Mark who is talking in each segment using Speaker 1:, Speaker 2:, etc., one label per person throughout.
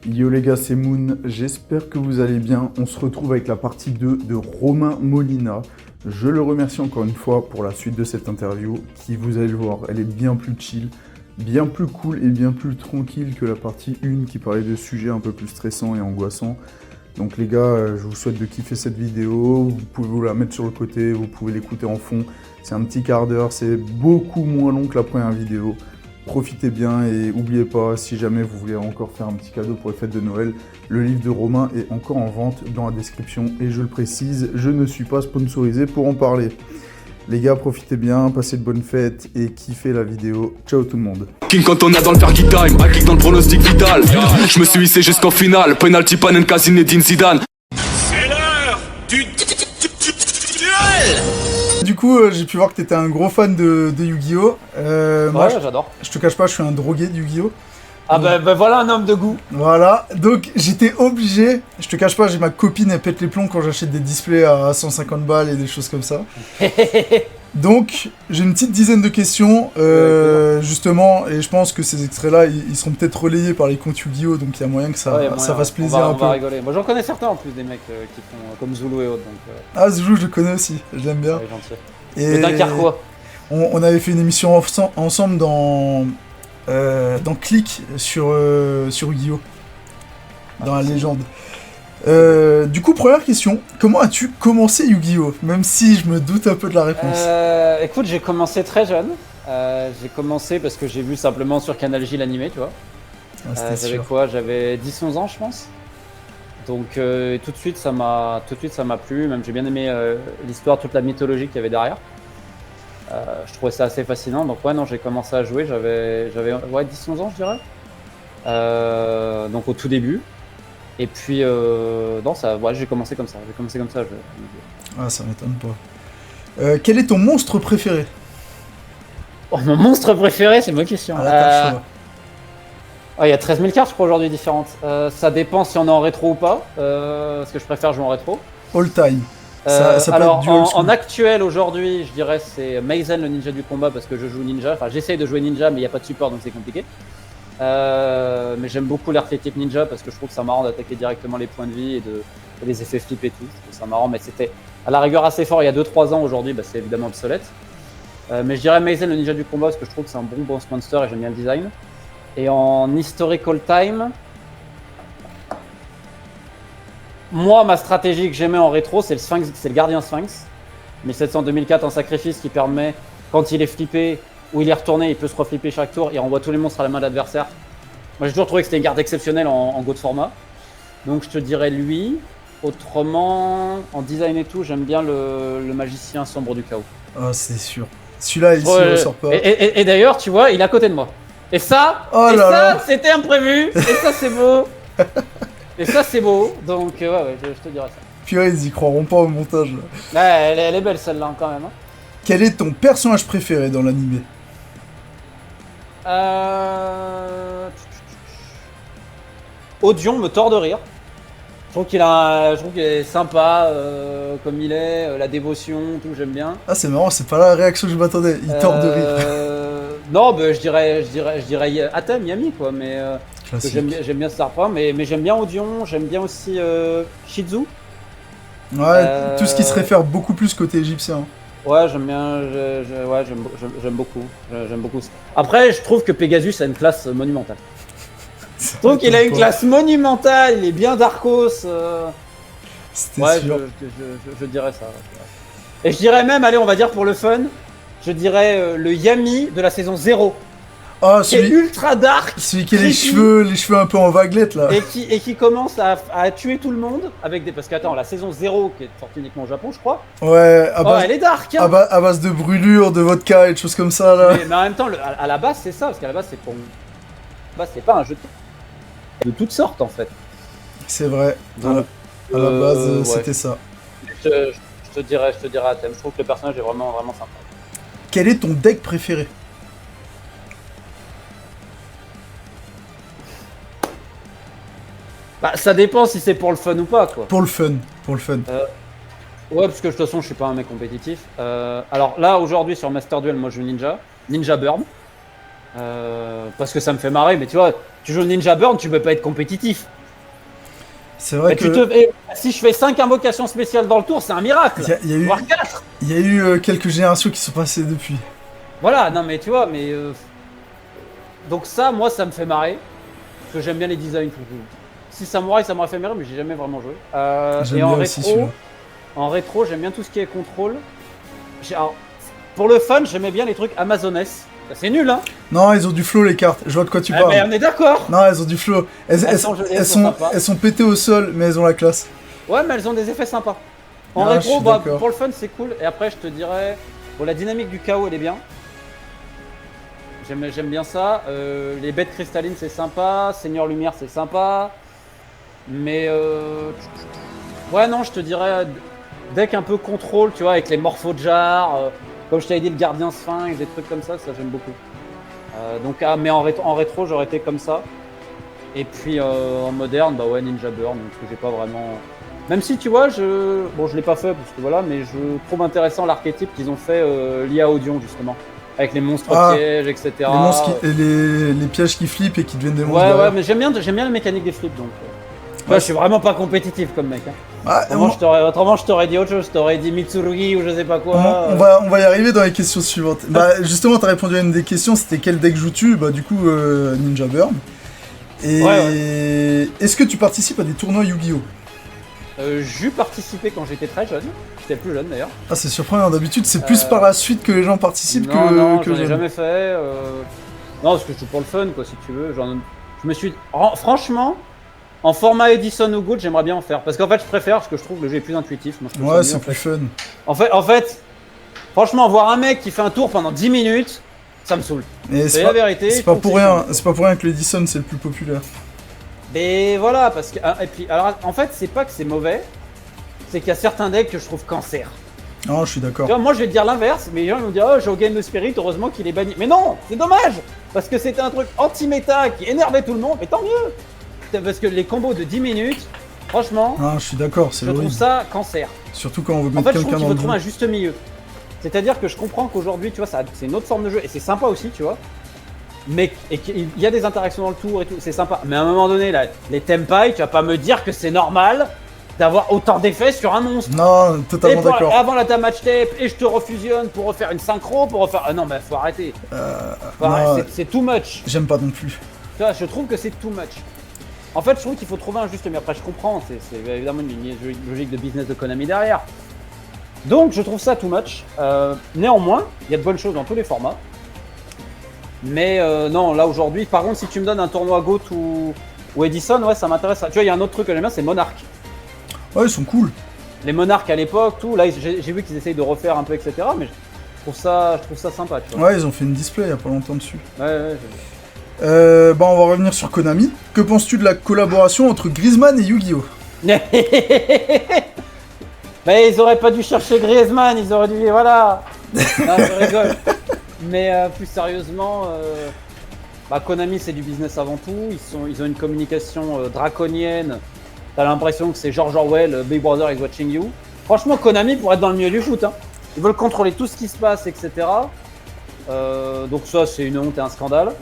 Speaker 1: Yo les gars, c'est Moon, j'espère que vous allez bien. On se retrouve avec la partie 2 de Romain Molina. Je le remercie encore une fois pour la suite de cette interview qui, vous allez le voir, elle est bien plus chill, bien plus cool et bien plus tranquille que la partie 1 qui parlait de sujets un peu plus stressants et angoissants. Donc les gars, je vous souhaite de kiffer cette vidéo, vous pouvez vous la mettre sur le côté, vous pouvez l'écouter en fond. C'est un petit quart d'heure, c'est beaucoup moins long que la première vidéo. Profitez bien et n'oubliez pas, si jamais vous voulez encore faire un petit cadeau pour les fêtes de Noël, le livre de Romain est encore en vente dans la description. Et je le précise, je ne suis pas sponsorisé pour en parler. Les gars, profitez bien, passez de bonnes fêtes et kiffez la vidéo. Ciao tout le monde.
Speaker 2: King quand on est dans le Fergie Time, un kick dans le pronostic vital. Je me suis hissé jusqu'en finale, penalty Panenka Zinedine Zidane.
Speaker 3: C'est l'heure du duel.
Speaker 1: Du coup, j'ai pu voir que t'étais un gros fan de Yu-Gi-Oh! Moi,
Speaker 4: j'adore.
Speaker 1: je te cache pas, je suis un drogué de Yu-Gi-Oh!
Speaker 4: Ah bah voilà un homme de goût.
Speaker 1: Voilà, donc j'étais obligé, je te cache pas, j'ai ma copine, elle pète les plombs quand j'achète des displays à 150 balles et des choses comme ça. Donc, j'ai une petite dizaine de questions, justement, et je pense que ces extraits-là, ils seront peut-être relayés par les comptes Yu-Gi-Oh! Donc il y a moyen que ça fasse plaisir un
Speaker 4: on
Speaker 1: peu.
Speaker 4: va rigoler. Moi j'en connais certains en plus des mecs qui font comme Zulu et autres. Donc,
Speaker 1: Ah, Zulu, je le connais aussi, je l'aime bien.
Speaker 4: ouais, gentil.
Speaker 1: Et
Speaker 4: Mais t'inquiète quoi.
Speaker 1: on avait fait une émission ensemble dans Click sur Yu-Gi-Oh! Dans la légende. Du coup, première question, comment as-tu commencé Yu-Gi-Oh! Même si je me doute un peu de la réponse.
Speaker 4: Écoute, j'ai commencé très jeune. J'ai commencé parce que j'ai vu simplement sur Canal J l'animé, tu vois.
Speaker 1: Ah, c'était
Speaker 4: J'avais
Speaker 1: sûr.
Speaker 4: quoi? J'avais 10-11 ans, je pense. Donc tout de suite, ça m'a plu. Même j'ai bien aimé l'histoire, toute la mythologie qu'il y avait derrière. Je trouvais ça assez fascinant. Donc ouais, non, j'ai commencé à jouer. J'avais ouais, 10-11 ans, je dirais. Donc au tout début. Et puis non, ça, ouais, j'ai commencé comme ça.
Speaker 1: Ah, ça m'étonne pas. Quel est ton monstre préféré?
Speaker 4: Oh, mon monstre préféré, c'est une bonne question.
Speaker 1: Ah, là, t'as le choix.
Speaker 4: Il y a 13 000 cartes, je crois, aujourd'hui différentes. Ça dépend si on est en rétro ou pas. Parce que je préfère jouer en rétro.
Speaker 1: All time. Ça peut
Speaker 4: Alors,
Speaker 1: être du old school.
Speaker 4: en actuel, aujourd'hui, je dirais c'est Maizen, le ninja du combat, parce que je joue ninja. Enfin, j'essaye de jouer ninja, mais il n'y a pas de support, donc c'est compliqué. Mais j'aime beaucoup l'archétype ninja, parce que je trouve que c'est marrant d'attaquer directement les points de vie et les effets flip et tout. Je trouve ça marrant, mais c'était à la rigueur assez fort il y a 2-3 ans. Aujourd'hui, bah, c'est évidemment obsolète. Mais je dirais Maizen, le ninja du combat, parce que je trouve que c'est un bon boss monster et j'aime bien le design. Et en historical time, moi, ma stratégie que j'aimais en rétro, c'est le Sphinx, c'est le gardien Sphinx. 1700-2004 en sacrifice qui permet, quand il est flippé ou il est retourné, il peut se reflipper chaque tour, il renvoie tous les monstres à la main de l'adversaire. Moi, j'ai toujours trouvé que c'était une carte exceptionnelle en go de format. Donc, je te dirais lui. Autrement, en design et tout, j'aime bien le magicien sombre du chaos.
Speaker 1: Ah, c'est sûr. Celui-là, ici, il ressort pas.
Speaker 4: Et d'ailleurs, tu vois, il est à côté de moi. Et ça, c'était imprévu. Et ça, c'est beau. Et ça, c'est beau. Donc, ouais, je te dirais ça.
Speaker 1: Purée, ils y croiront pas au montage. Là.
Speaker 4: Ouais, elle est belle celle-là, quand même. Hein.
Speaker 1: Quel est ton personnage préféré dans l'animé?
Speaker 4: Odion me tord de rire. Je trouve qu'il est sympa comme il est, la dévotion, tout, j'aime bien.
Speaker 1: Ah, c'est marrant, c'est pas la réaction que je m'attendais. Il tord de rire.
Speaker 4: Non, bah, je dirais Atem, Yami, quoi, mais que j'aime bien Star Power, mais j'aime bien Odion, j'aime bien aussi Shizu.
Speaker 1: Ouais, tout ce qui se réfère beaucoup plus côté égyptien.
Speaker 4: Ouais, j'aime bien, j'aime beaucoup. J'aime beaucoup. Après, je trouve que Pegasus a une classe monumentale. Je trouve qu'il a une classe monumentale, il est bien Darkos.
Speaker 1: C'était sûr.
Speaker 4: Je dirais ça. Et je dirais même, allez, on va dire pour le fun, je dirais le Yami de la saison 0.
Speaker 1: Ah,
Speaker 4: qui est ultra dark.
Speaker 1: Celui qui a les cheveux un peu en vaguelette là.
Speaker 4: Et qui commence à tuer tout le monde avec des. Parce qu'attends, la saison 0 qui est sortie uniquement au Japon, je crois.
Speaker 1: Ouais,
Speaker 4: elle est dark. Hein.
Speaker 1: À base de brûlures, de vodka et de choses comme ça là.
Speaker 4: Mais en même temps, à la base, c'est ça. Parce qu'à la base, c'est pour. C'est pas un jeu de toutes sortes en fait.
Speaker 1: C'est vrai. À la base, c'était ça.
Speaker 4: Je te dirais à thème. Je trouve que le personnage est vraiment, vraiment sympa.
Speaker 1: Quel est ton deck préféré?
Speaker 4: Bah, ça dépend si c'est pour le fun ou pas, quoi.
Speaker 1: Pour le fun.
Speaker 4: Ouais, parce que de toute façon, je suis pas un mec compétitif. Alors là, aujourd'hui, sur Master Duel, moi je joue Ninja Burn. Parce que ça me fait marrer, mais tu vois, tu joues Ninja Burn, tu peux pas être compétitif.
Speaker 5: C'est vrai que
Speaker 4: si je fais 5 invocations spéciales dans le tour, c'est un miracle.
Speaker 5: il y a eu,
Speaker 4: Voire 4.
Speaker 5: il y a eu quelques générations qui sont passées depuis.
Speaker 4: Voilà, non mais tu vois, donc ça, moi, ça me fait marrer. Parce que j'aime bien les designs. Si Samouraï, ça m'aurait fait marrer, mais j'ai jamais vraiment joué.
Speaker 5: J'aime
Speaker 4: Et en
Speaker 5: bien aussi celui-là.
Speaker 4: rétro, j'aime bien tout ce qui est contrôle. Alors, pour le fun, j'aimais bien les trucs Amazones. C'est nul, hein?
Speaker 5: Non, ils ont du flow les cartes. Je vois de quoi tu parles.
Speaker 4: Mais on est d'accord.
Speaker 5: Non, elles ont du flow. Elles sont pétées au sol, mais elles ont la classe.
Speaker 4: Ouais, mais elles ont des effets sympas. En
Speaker 5: Ah, je
Speaker 4: rétro,
Speaker 5: suis d'accord.
Speaker 4: pour le fun, c'est cool. Et après, je te dirais, bon, la dynamique du chaos, elle est bien. J'aime bien ça. Les bêtes cristallines, c'est sympa. Seigneur Lumière, c'est sympa. Mais ouais, non, je te dirais deck un peu contrôle, tu vois, avec les morpho-jars. Comme je t'avais dit, le gardien sphinx, des trucs comme ça j'aime beaucoup. Mais en rétro, j'aurais été comme ça. Et puis en moderne, bah ouais, Ninja Burn, donc j'ai pas vraiment. Même si tu vois, je l'ai pas fait parce que voilà, mais je trouve intéressant l'archétype qu'ils ont fait l'IA Audion justement, avec les monstres pièges, etc.
Speaker 5: Les monstres les pièges qui flippent et qui deviennent des monstres.
Speaker 4: Ouais,
Speaker 5: derrière.
Speaker 4: mais j'aime bien la mécanique des flips donc. Ouais, je suis vraiment pas compétitif comme mec. Hein.
Speaker 5: Ah,
Speaker 4: Autrement, je t'aurais dit autre chose. Je t'aurais dit Mitsurugi ou je sais pas quoi.
Speaker 5: on va y arriver dans les questions suivantes. Bah, justement, t'as répondu à une des questions, c'était quel deck joues-tu? Bah, du coup, Ninja Burn. Et est-ce que tu participes à des tournois Yu-Gi-Oh?
Speaker 4: J'ai participé quand j'étais très jeune. J'étais plus jeune d'ailleurs.
Speaker 5: Ah, c'est surprenant. D'habitude, c'est plus par la suite que les gens participent
Speaker 4: non,
Speaker 5: que
Speaker 4: j'en ai jamais fait. Non, parce que je joue pour le fun, quoi, si tu veux. Je me suis. Franchement. En format Edison ou Good, j'aimerais bien en faire. Parce qu'en fait, je préfère, parce que je trouve que le jeu est plus intuitif. Moi,
Speaker 5: ouais, c'est plus fun.
Speaker 4: En fait, franchement, voir un mec qui fait un tour pendant 10 minutes, ça me saoule.
Speaker 5: C'est
Speaker 4: la vérité.
Speaker 5: C'est pas pour rien que l'Edison, c'est le plus populaire.
Speaker 4: Mais voilà, parce que. Et puis, alors, en fait, c'est pas que c'est mauvais, c'est qu'il y a certains decks que je trouve cancer.
Speaker 5: Non, je suis d'accord.
Speaker 4: Moi, je vais te dire l'inverse, mais les gens ils vont dire, oh, j'ai au Game of Spirit, heureusement qu'il est banni. Mais non, c'est dommage, parce que c'était un truc anti-méta qui énervait tout le monde, mais tant mieux. Parce que les combos de 10 minutes, franchement,
Speaker 5: je suis d'accord, c'est horrible.
Speaker 4: Je trouve ça cancer.
Speaker 5: Surtout quand on veut
Speaker 4: en
Speaker 5: mettre
Speaker 4: fait, je
Speaker 5: quelqu'un
Speaker 4: trouve
Speaker 5: dans
Speaker 4: qu'il
Speaker 5: le
Speaker 4: faut trouver un juste milieu. C'est-à-dire que je comprends qu'aujourd'hui, tu vois, c'est une autre forme de jeu et c'est sympa aussi, tu vois. Mais il y a des interactions dans le tour et tout, c'est sympa. Mais à un moment donné, là, les tempai, tu vas pas me dire que c'est normal d'avoir autant d'effets sur un monstre.
Speaker 5: Non, totalement d'accord.
Speaker 4: Avant la damage tape, et je te refusionne pour refaire une synchro, pour refaire. Ah non, mais faut arrêter. C'est too much.
Speaker 5: J'aime pas non plus.
Speaker 4: Tu vois, je trouve que c'est too much. En fait, je trouve qu'il faut trouver un juste milieu. Après, je comprends, c'est évidemment une logique de business de Konami derrière. Donc, je trouve ça too much. Néanmoins, il y a de bonnes choses dans tous les formats. Mais non, là aujourd'hui, par contre, si tu me donnes un tournoi GOAT ou Edison, ouais, ça m'intéresse. Tu vois, il y a un autre truc que j'aime bien, c'est Monarch.
Speaker 5: Ouais, ils sont cool.
Speaker 4: Les Monarques à l'époque, tout. Là, j'ai vu qu'ils essayent de refaire un peu, etc. Mais je trouve ça sympa. Tu vois.
Speaker 5: Ouais, ils ont fait une display il y a pas longtemps dessus.
Speaker 4: Ouais.
Speaker 5: On va revenir sur Konami. Que penses-tu de la collaboration entre Griezmann et Yu-Gi-Oh?
Speaker 4: Mais ils auraient pas dû chercher Griezmann, ils auraient dû... Voilà. Non, je rigole. Mais plus sérieusement, Konami c'est du business avant tout. Ils ont une communication draconienne. T'as l'impression que c'est George Orwell, Big Brother is watching you. Franchement, Konami pourrait être dans le milieu du foot. Hein. Ils veulent contrôler tout ce qui se passe, etc. Donc ça, c'est une honte et un scandale.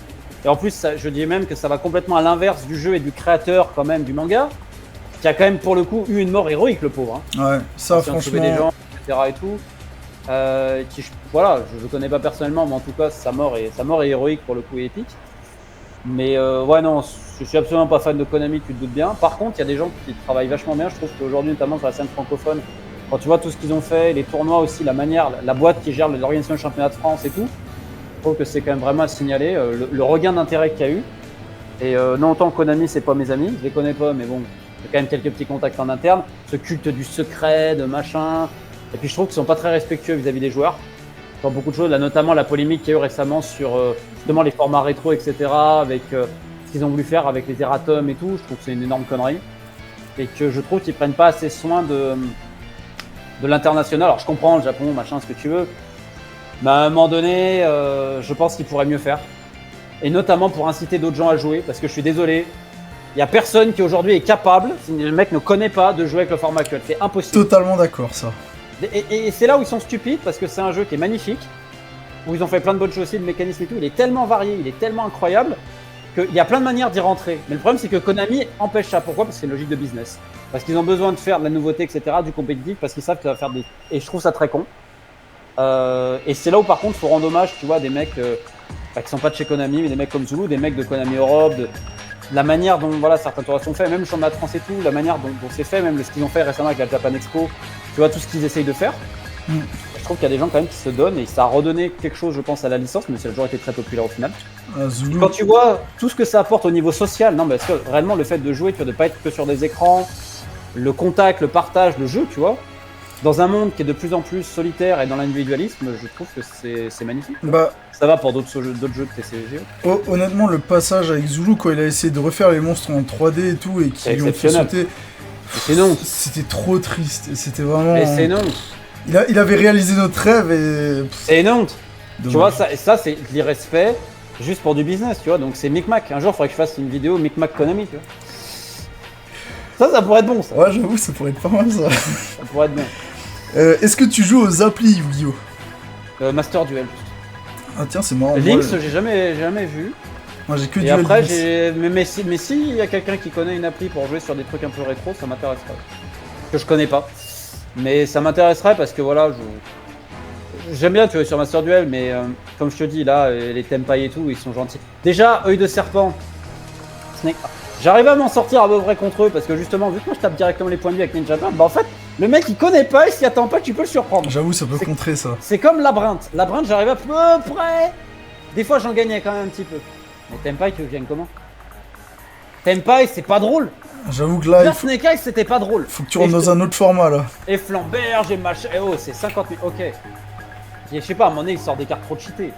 Speaker 4: Et en plus, je dis même que ça va complètement à l'inverse du jeu et du créateur quand même du manga, qui a quand même pour le coup eu une mort héroïque, le pauvre. Hein.
Speaker 5: Ouais, ça franchement.
Speaker 4: Des gens, etc. et tout. Je connais pas personnellement, mais en tout cas, sa mort est héroïque pour le coup et épique. Mais ouais, non, je suis absolument pas fan de Konami, tu te doutes bien. Par contre, il y a des gens qui travaillent vachement bien. Je trouve qu'aujourd'hui, notamment sur la scène francophone, quand tu vois tout ce qu'ils ont fait, les tournois aussi, la manière, la boîte qui gère l'organisation du championnat de France et tout. Je trouve que c'est quand même vraiment à signaler le regain d'intérêt qu'il y a eu. Et non autant Konami, c'est pas mes amis, je les connais pas, mais bon, j'ai quand même quelques petits contacts en interne. Ce culte du secret, de machin. Et puis je trouve qu'ils sont pas très respectueux vis-à-vis des joueurs. Dans beaucoup de choses, là, notamment la polémique qu'il y a eu récemment sur justement les formats rétro, etc. Avec ce qu'ils ont voulu faire avec les erratums et tout. Je trouve que c'est une énorme connerie. Et que je trouve qu'ils prennent pas assez soin de l'international. Alors je comprends le Japon, machin, ce que tu veux. Mais à un moment donné, je pense qu'il pourrait mieux faire. Et notamment pour inciter d'autres gens à jouer, parce que je suis désolé, il n'y a personne qui aujourd'hui est capable, si le mec ne connaît pas, de jouer avec le format actuel. C'est impossible.
Speaker 5: Totalement d'accord, ça.
Speaker 4: Et c'est là où ils sont stupides, parce que c'est un jeu qui est magnifique, où ils ont fait plein de bonnes choses aussi, le mécanisme et tout. Il est tellement varié, il est tellement incroyable, qu'il y a plein de manières d'y rentrer. Mais le problème, c'est que Konami empêche ça. Pourquoi? Parce que c'est une logique de business. Parce qu'ils ont besoin de faire de la nouveauté, etc., du compétitif, parce qu'ils savent que ça va faire des... Et je trouve ça très con. Et c'est là où, par contre, il faut rendre hommage, tu vois, des mecs qui sont pas de chez Konami, mais des mecs comme Zulu, des mecs de Konami Europe, de la manière dont voilà, certains tournois sont faits, même le championnat de France et tout, la manière dont c'est fait, même ce qu'ils ont fait récemment avec la Japan Expo, tu vois, tout ce qu'ils essayent de faire. Je trouve qu'il y a des gens quand même qui se donnent et ça a redonné quelque chose, je pense, à la licence, mais ça a toujours été très populaire au final.
Speaker 5: Zulu.
Speaker 4: Quand tu vois tout ce que ça apporte au niveau social, non, mais parce que réellement le fait de jouer, tu vois, de pas être que sur des écrans, le contact, le partage, le jeu, tu vois, dans un monde qui est de plus en plus solitaire et dans l'individualisme, je trouve que c'est magnifique.
Speaker 5: Bah,
Speaker 4: ça va pour d'autres jeux de TCG.
Speaker 5: honnêtement, le passage avec Zulu, quand il a essayé de refaire les monstres en 3D et tout, et qui lui ont fait sauter,
Speaker 4: c'est non.
Speaker 5: C'était trop triste. C'était vraiment.
Speaker 4: Et c'est non.
Speaker 5: Il avait réalisé notre rêve et.
Speaker 4: C'est une honte.
Speaker 5: Dommage.
Speaker 4: Tu vois, ça c'est de l'irrespect juste pour du business, tu vois. Donc c'est Micmac. Un jour, il faudrait que je fasse une vidéo Micmac Konami, tu vois. Ça pourrait être bon, ça.
Speaker 5: Ouais, j'avoue, ça pourrait être pas mal, ça.
Speaker 4: Ça pourrait être bien.
Speaker 5: Est-ce que tu joues aux applis Yu-Gi-Oh?
Speaker 4: Master Duel, juste.
Speaker 5: Ah, tiens, c'est marrant.
Speaker 4: Lynx, j'ai jamais vu.
Speaker 5: Moi, j'ai que
Speaker 4: Et
Speaker 5: Duel
Speaker 4: après,
Speaker 5: Links.
Speaker 4: mais si il y a quelqu'un qui connaît une appli pour jouer sur des trucs un peu rétro, ça m'intéresserait. Que je connais pas. Mais ça m'intéresserait parce que voilà, j'aime bien, tu vois, sur Master Duel, mais comme je te dis, là, les Tenpai et tout, ils sont gentils. Déjà, œil de serpent. Snake. J'arrive à m'en sortir à peu près contre eux parce que justement, vu que moi je tape directement les points de vie avec Ninja Bird, bah en fait, le mec il connaît pas et s'y attend pas, tu peux le surprendre.
Speaker 5: J'avoue, ça peut contrer ça.
Speaker 4: C'est comme Labyrinthe. Labyrinthe, j'arrive à peu près. Des fois, j'en gagnais quand même un petit peu. Mais Tenpai, tu gagnes comment? Tenpai, c'est pas drôle.
Speaker 5: J'avoue que là,
Speaker 4: Snake Eyes, c'était pas drôle.
Speaker 5: faut que tu rentres dans un autre format là.
Speaker 4: Et Flamberge et machin. Eh oh, c'est 50 000. Ok. Et je sais pas, à un moment donné, il sort des cartes trop cheatées.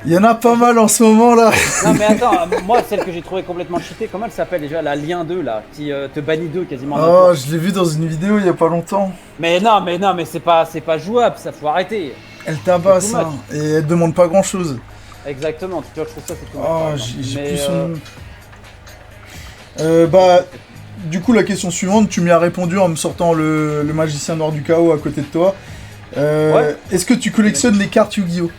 Speaker 5: Il y en a pas mal en ce moment là.
Speaker 4: Non, mais attends, moi, celle que j'ai trouvée complètement cheatée, comment elle s'appelle déjà? La Lien 2 là, qui te bannit 2 quasiment.
Speaker 5: Oh, je l'ai vu dans une vidéo il y a pas longtemps.
Speaker 4: Mais non, mais c'est pas jouable, ça faut arrêter.
Speaker 5: Elle tabasse,
Speaker 4: C'est too
Speaker 5: hein, et elle demande pas grand chose.
Speaker 4: Exactement, tu vois, je trouve ça c'est tout.
Speaker 5: Oh, j'ai plus son nom. Bah, du coup, la question suivante, tu m'y as répondu en me sortant le magicien noir du chaos à côté de toi.
Speaker 4: Ouais.
Speaker 5: Est-ce que tu collectionnes les cartes Yu-Gi-Oh?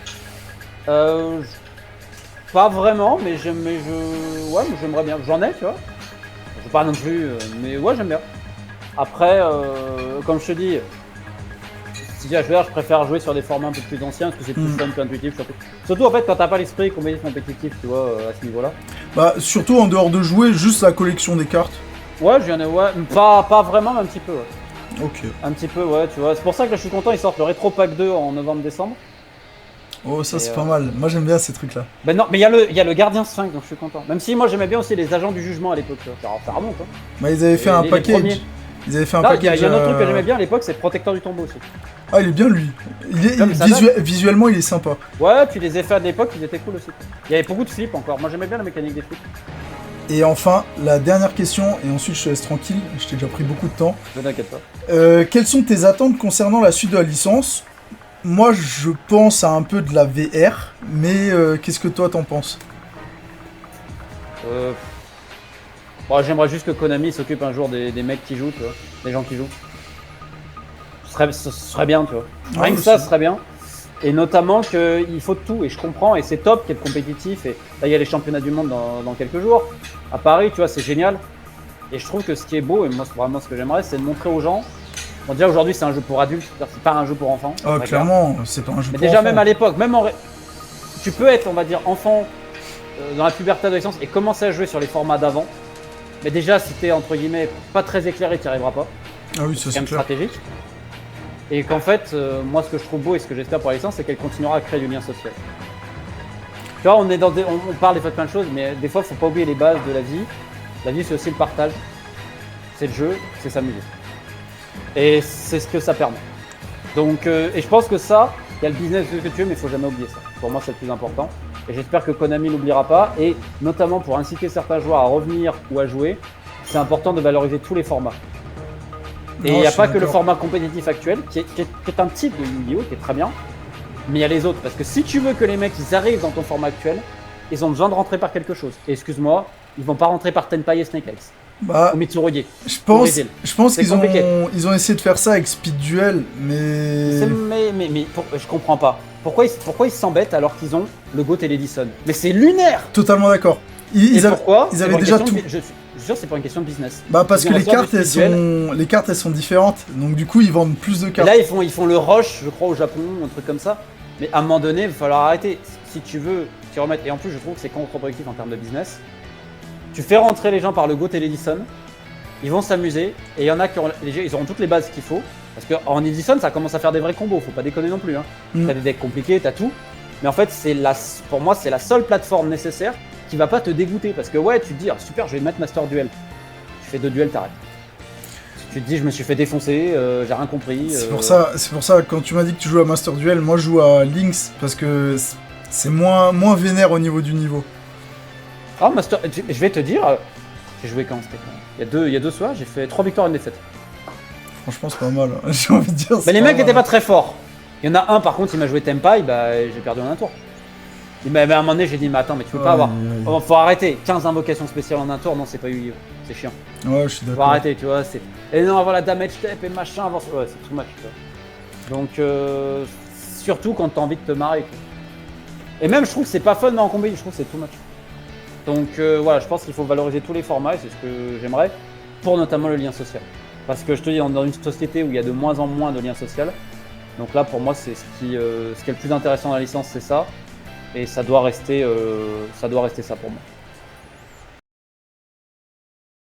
Speaker 4: Pas vraiment, mais j'aimerais bien. J'en ai, tu vois. Je veux pas non plus, mais ouais, j'aime bien. Après, comme je te dis, si j'ai à jouer, je préfère jouer sur des formats un peu plus anciens parce que c'est plus fun, plus intuitif. Surtout en fait, quand t'as pas l'esprit compétitif, tu vois, à ce niveau-là.
Speaker 5: Bah, surtout en dehors de jouer, juste la collection des cartes.
Speaker 4: Ouais, j'en ai, ouais, pas vraiment, mais un petit peu, ouais.
Speaker 5: Ok.
Speaker 4: Un petit peu, ouais, tu vois. C'est pour ça que là, je suis content, ils sortent le Retro Pack 2 en novembre-décembre.
Speaker 5: Oh, ça c'est
Speaker 4: Et,
Speaker 5: pas mal. Moi j'aime bien ces trucs-là.
Speaker 4: Ben non, mais il y a le Gardien Sphinx, donc je suis content. Même si moi j'aimais bien aussi les agents du jugement à l'époque, ça remonte. Hein.
Speaker 5: Bah, ils avaient fait un
Speaker 4: les
Speaker 5: package.
Speaker 4: premiers.
Speaker 5: Ils avaient fait un
Speaker 4: Non, il
Speaker 5: package.
Speaker 4: y a un autre truc que j'aimais bien à l'époque, c'est Protecteur du tombeau aussi.
Speaker 5: Ah, il est bien lui.
Speaker 4: Comme ça
Speaker 5: Visuellement, il est sympa.
Speaker 4: Ouais, puis les effets de l'époque, ils étaient cool aussi. Il y avait beaucoup de flips encore. Moi j'aimais bien la mécanique des flips.
Speaker 5: Et enfin, la dernière question, et ensuite je te laisse tranquille, je t'ai déjà pris beaucoup de temps.
Speaker 4: Ne t'inquiète pas.
Speaker 5: Quelles sont tes attentes concernant la suite de la licence? Moi, je pense à un peu de la VR, mais qu'est-ce que toi t'en penses?
Speaker 4: Bon, j'aimerais juste que Konami s'occupe un jour des mecs qui jouent, tu vois, des gens qui jouent. Ce serait bien, tu vois. Rien que ça, ce serait bien. Et notamment qu'il faut de tout, et je comprends, et c'est top qu'il y ait le compétitif, et là il y a les championnats du monde dans quelques jours. À Paris, tu vois, c'est génial. Et je trouve que ce qui est beau, et moi c'est vraiment ce que j'aimerais, c'est de montrer aux gens. Bon, déjà aujourd'hui c'est un jeu pour adultes, c'est pas un jeu pour enfants.
Speaker 5: Ah, clairement, c'est pas un jeu
Speaker 4: mais
Speaker 5: pour
Speaker 4: déjà
Speaker 5: enfants.
Speaker 4: même à l'époque, tu peux être, on va dire, enfant dans la puberté, adolescence, et commencer à jouer sur les formats d'avant. Mais déjà, si t'es entre guillemets pas très éclairé, t'y arriveras pas.
Speaker 5: Ah oui, ça
Speaker 4: C'est
Speaker 5: c'est
Speaker 4: quand même
Speaker 5: clair.
Speaker 4: stratégique. Et qu'en fait, moi ce que je trouve beau et ce que j'espère pour la licence, c'est qu'elle continuera à créer du lien social. Tu vois, on parle des fois de plein de choses, mais des fois, faut pas oublier les bases de la vie. La vie, c'est aussi le partage. C'est le jeu, c'est s'amuser. Et c'est ce que ça permet. Donc, et je pense que ça, il y a le business que tu veux, mais il faut jamais oublier ça. Pour moi, c'est le plus important. Et j'espère que Konami n'oubliera pas. Et notamment pour inciter certains joueurs à revenir ou à jouer, c'est important de valoriser tous les formats. Et il n'y a pas que le format compétitif actuel, qui est un type de Yu-Gi-Oh! Qui est très bien, mais il y a les autres. Parce que si tu veux que les mecs ils arrivent dans ton format actuel, ils ont besoin de rentrer par quelque chose. Et excuse-moi, ils vont pas rentrer par Tenpai et Snake Eyes.
Speaker 5: Bah,
Speaker 4: Ou Mitsurugi.
Speaker 5: je pense
Speaker 4: Reveal. C'est
Speaker 5: qu'ils
Speaker 4: compliqué.
Speaker 5: ont essayé de faire ça avec Speed Duel, mais...
Speaker 4: Je comprends pas. Pourquoi ils s'embêtent alors qu'ils ont le Go Télédison? Mais c'est lunaire.
Speaker 5: Totalement d'accord.
Speaker 4: Pourquoi?
Speaker 5: Ils
Speaker 4: C'est
Speaker 5: avaient
Speaker 4: pour une
Speaker 5: déjà
Speaker 4: question
Speaker 5: tout.
Speaker 4: de- Je suis sûr, c'est pour une question de business.
Speaker 5: Bah parce
Speaker 4: Ils
Speaker 5: que
Speaker 4: ont
Speaker 5: les
Speaker 4: la sorte
Speaker 5: cartes,
Speaker 4: de
Speaker 5: les cartes elles sont différentes, donc du coup ils vendent plus de
Speaker 4: Et
Speaker 5: cartes.
Speaker 4: là, ils font le rush, je crois, au Japon, un truc comme ça. Mais à un moment donné, il va falloir arrêter. Si tu veux t'y remettre, et en plus, je trouve que c'est contre-productif en termes de business. Tu fais rentrer les gens par le Go Télédison, ils vont s'amuser, et il y en a qui ils auront toutes les bases qu'il faut. Parce qu'en Edison, ça commence à faire des vrais combos, faut pas déconner non plus. Hein.
Speaker 5: Mm.
Speaker 4: T'as des decks compliqués, t'as tout. Mais en fait, pour moi, c'est la seule plateforme nécessaire qui va pas te dégoûter. Parce que ouais, tu te dis, ah, super, je vais mettre Master Duel. Tu fais 2 duels, t'arrêtes. Si tu te dis, je me suis fait défoncer, j'ai rien compris.
Speaker 5: C'est pour ça, quand tu m'as dit que tu joues à Master Duel, moi je joue à Lynx, parce que c'est moins vénère au niveau du niveau.
Speaker 4: Ah, Master, je vais te dire, j'ai joué quand c'était quand il y a deux soirs, j'ai fait 3 victoires et une défaite.
Speaker 5: Franchement c'est pas mal, hein. J'ai envie de dire.
Speaker 4: Mais les mecs
Speaker 5: n'étaient
Speaker 4: n'étaient pas très forts. Il y en a un par contre, il m'a joué Tempai, bah j'ai perdu en un tour. Mais à un moment donné, j'ai dit, mais attends, mais tu peux pas avoir. Oh, faut arrêter, 15 invocations spéciales en un tour, non, c'est pas Yu-Gi-Oh! C'est chiant.
Speaker 5: Ouais, je suis
Speaker 4: Faut
Speaker 5: d'accord.
Speaker 4: arrêter, tu vois. Et non, avoir la damage step et machin, avant. Ouais, c'est too much, tu vois. Donc, surtout quand t'as envie de te marrer. Quoi. Et même, je trouve que c'est pas fun, mais en combi, je trouve que c'est too much. Donc, voilà, je pense qu'il faut valoriser tous les formats, et c'est ce que j'aimerais, pour notamment le lien social. Parce que je te dis, dans une société où il y a de moins en moins de liens sociaux, donc là, pour moi, c'est ce qui est le plus intéressant dans la licence, c'est ça. Et ça doit rester ça pour moi.